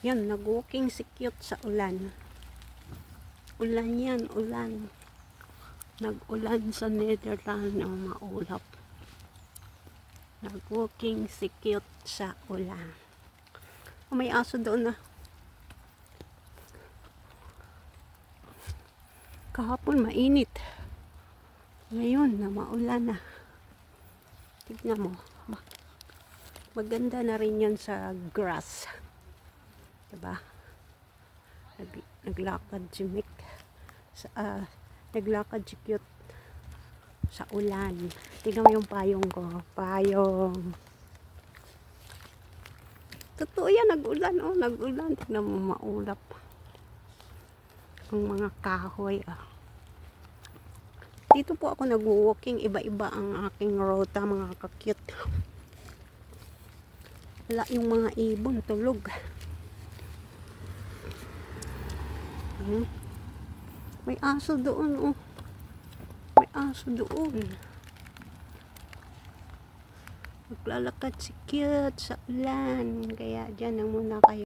Yan, nag-walking si Cute sa ulan. Ulan yan, ulan. Nag-ulan sa Netherlands ng maulap. Nag-walking si Cute sa ulan. Oh, may aso doon na. Kahapon mainit. Ngayon na maulan na. Tignan mo. Maganda na rin yan sa grass. Diba? Naglakad si Mick. Naglakad si Cute sa ulan. Tignan mo yung payong ko. Payong. Totoo yan, nag-ulan. Oh, nag-ulan. Tignan mo, maulap. Ang mga kahoy. Oh. Dito po ako nag-walking. Iba-iba ang aking rota, mga ka-cute. Wala yung mga ibon, tulog. May aso doon, oh. May aso doon. Maglalakad si Cute sa ulan. Kaya dyan na muna kayo.